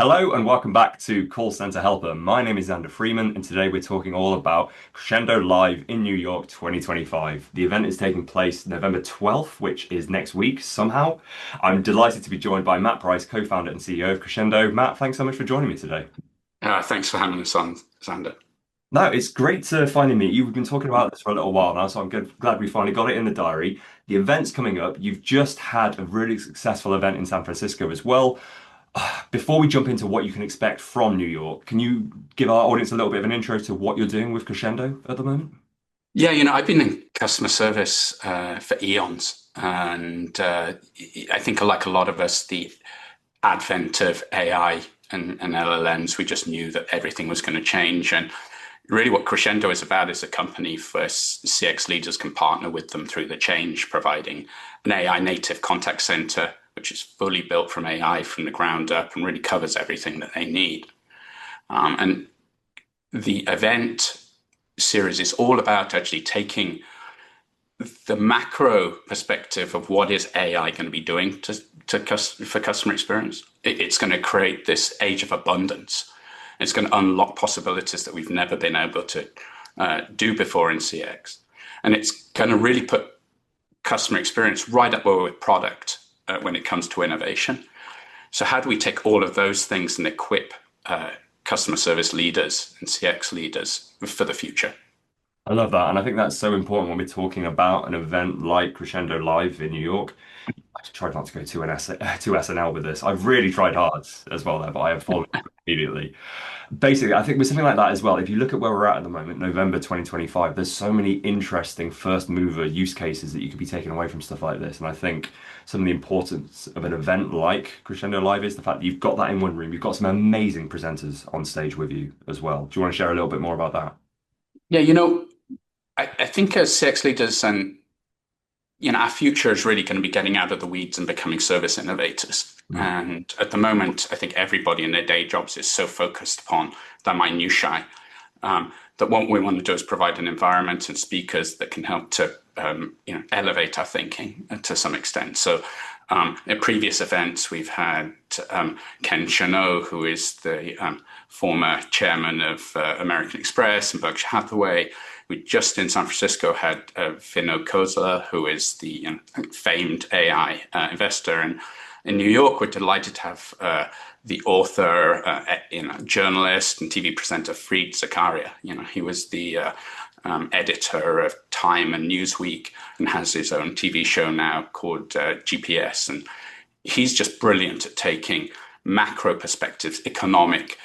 Hello and welcome back to Call Center Helper. My name is Xander Freeman, and today we're talking all about Crescendo Live in New York 2025. The event is taking place November 12th, which is next week somehow. I'm delighted to be joined by Matt Price, co-founder and CEO of Crescendo. Matt, thanks so much for joining me today. Thanks for having us on, Xander. No, it's great to finally meet you. We've been talking about this for a little while now, so I'm glad we finally got it in the diary. The event's coming up. You've just had a really successful event in San Francisco as well. Before we jump into what you can expect from New York, can you give our audience a little bit of an intro to what you're doing with Crescendo at the moment? Yeah, I've been in customer service for eons, and I think, like a lot of us, the advent of AI and LLMs, we just knew that everything was going to change. And really, what Crescendo is about is a company where CX leaders can partner with them through the change, providing an AI native contact center, which is fully built from AI from the ground up and really covers everything that they need. And the event series is all about actually taking the macro perspective of what is AI going to be doing for customer experience. It's going to create this age of abundance. It's going to unlock possibilities that we've never been able to do before in CX. And it's going to really put customer experience right up with product when it comes to innovation. So how do we take all of those things and equip customer service leaders and CX leaders for the future? I love that, and I think that's so important when we're talking about an event like Crescendo Live in New York. I tried not to go to SNL with this. I've really tried hard as well there, but I have fallen immediately. Basically, I think with something like that as well, if you look at where we're at the moment, November 2025, there's so many interesting first mover use cases that you could be taking away from stuff like this. And I think some of the importance of an event like Crescendo Live is the fact that you've got that in one room. You've got some amazing presenters on stage with you as well. Do you want to share a little bit more about that? Yeah, I think as CX leaders and our future is really going to be getting out of the weeds and becoming service innovators. Mm. And at the moment, I think everybody in their day jobs is so focused upon the minutiae that what we want to do is provide an environment and speakers that can help to elevate our thinking to some extent. So at previous events, we've had Ken Chenault, who is the former chairman of American Express and Berkshire Hathaway. We just in San Francisco had Vinod Khosla, who is the famed AI investor. And in New York, we're delighted to have the author, journalist, and TV presenter Fareed Zakaria. He was the editor of Time and Newsweek and has his own TV show now called GPS. And he's just brilliant at taking macro perspectives, economic,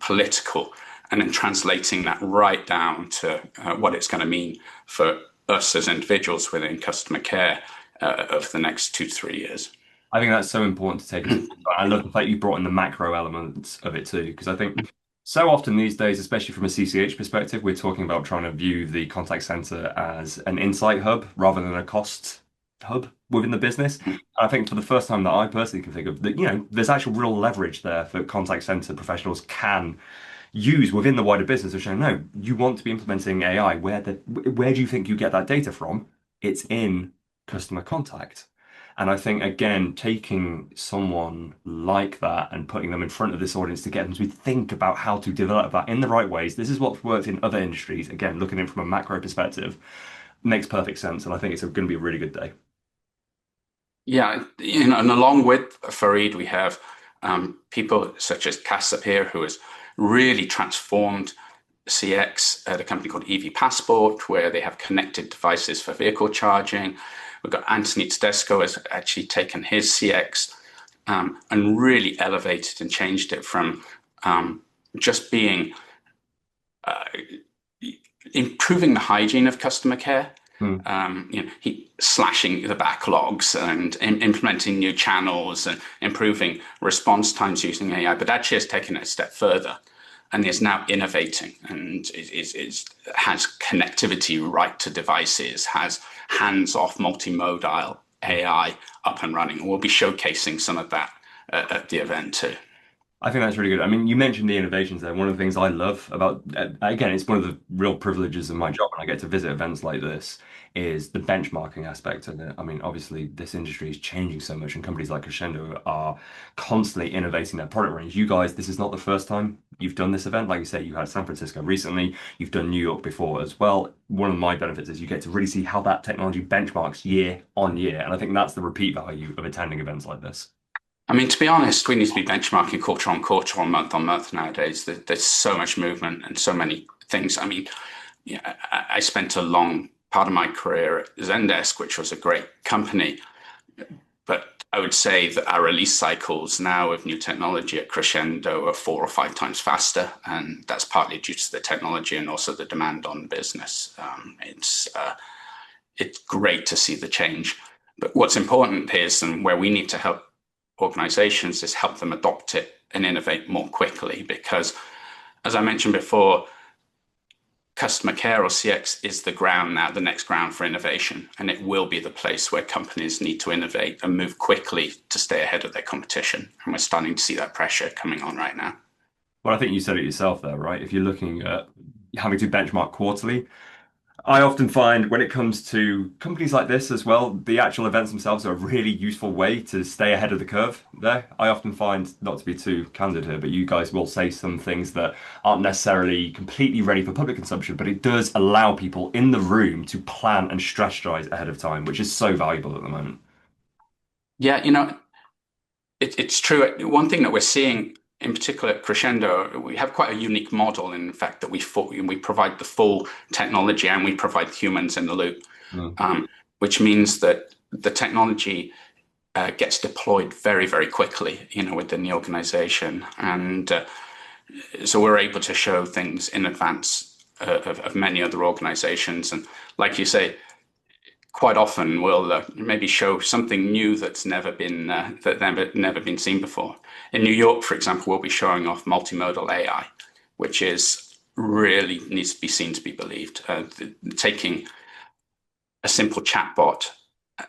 political, and then translating that right down to what it's going to mean for us as individuals within customer care over the next 2 to 3 years. I think that's so important to take into account. I love the fact you brought in the macro elements of it too, because I think so often these days, especially from a CCH perspective, we're talking about trying to view the contact center as an insight hub rather than a cost hub within the business. And I think for the first time that I personally can think of that, there's actual real leverage there for contact center professionals can use within the wider business of showing, no, you want to be implementing AI. Where do you think you get that data from? It's in customer contact. And I think, again, taking someone like that and putting them in front of this audience to get them to think about how to develop that in the right ways. This is what's worked in other industries. Again, looking at it from a macro perspective makes perfect sense. And I think it's going to be a really good day. Yeah, and along with Fareed, we have people such as Kasapir, who has really transformed CX at a company called EV Passport, where they have connected devices for vehicle charging. We've got Anthony Tedesco has actually taken his CX and really elevated and changed it from just being improving the hygiene of customer care. Hmm. He slashing the backlogs and implementing new channels and improving response times using AI, but actually has taken it a step further and is now innovating and has connectivity right to devices, has hands-off multimodal AI up and running. We'll be showcasing some of that at the event too. I think that's really good. I mean, you mentioned the innovations there. One of the things I love about, again, it's one of the real privileges of my job, and I get to visit events like this, is the benchmarking aspect of it. I mean, obviously, this industry is changing so much, and companies like Crescendo are constantly innovating their product range. You guys, this is not the first time you've done this event. Like you say, you had San Francisco recently, you've done New York before as well. One of my benefits is you get to really see how that technology benchmarks year on year. And I think that's the repeat value of attending events like this. I mean, to be honest, we need to be benchmarking quarter on month nowadays. There's so much movement and so many things. I mean, yeah, I spent a long part of my career at Zendesk, which was a great company. But I would say that our release cycles now of new technology at Crescendo are 4 or 5 times faster, and that's partly due to the technology and also the demand on business. It's great to see the change. But what's important is, and where we need to help organizations, is help them adopt it and innovate more quickly. Because, as I mentioned before, customer care or CX is the ground now, the next ground for innovation. And it will be the place where companies need to innovate and move quickly to stay ahead of their competition. And we're starting to see that pressure coming on right now. Well, I think you said it yourself there, right? If you're looking at having to benchmark quarterly, I often find when it comes to companies like this as well, the actual events themselves are a really useful way to stay ahead of the curve there. I often find, not to be too candid here, but you guys will say some things that aren't necessarily completely ready for public consumption, but it does allow people in the room to plan and strategize ahead of time, which is so valuable at the moment. Yeah, it's true. One thing that we're seeing in particular at Crescendo, we have quite a unique model in the fact that we provide the full technology and we provide humans in the loop, Mm. which means that the technology gets deployed very, very quickly, within the organization. And so we're able to show things in advance of many other organizations. And like you say, quite often we'll maybe show something new that's never been seen before. In New York, for example, we'll be showing off multimodal AI, which is really needs to be seen to be believed. Taking a simple chatbot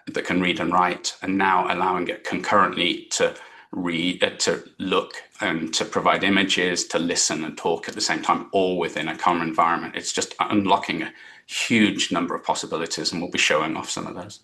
that can read and write, and now allowing it concurrently to read, to look, and to provide images, to listen and talk at the same time, all within a common environment. It's just unlocking a huge number of possibilities, and we'll be showing off some of those.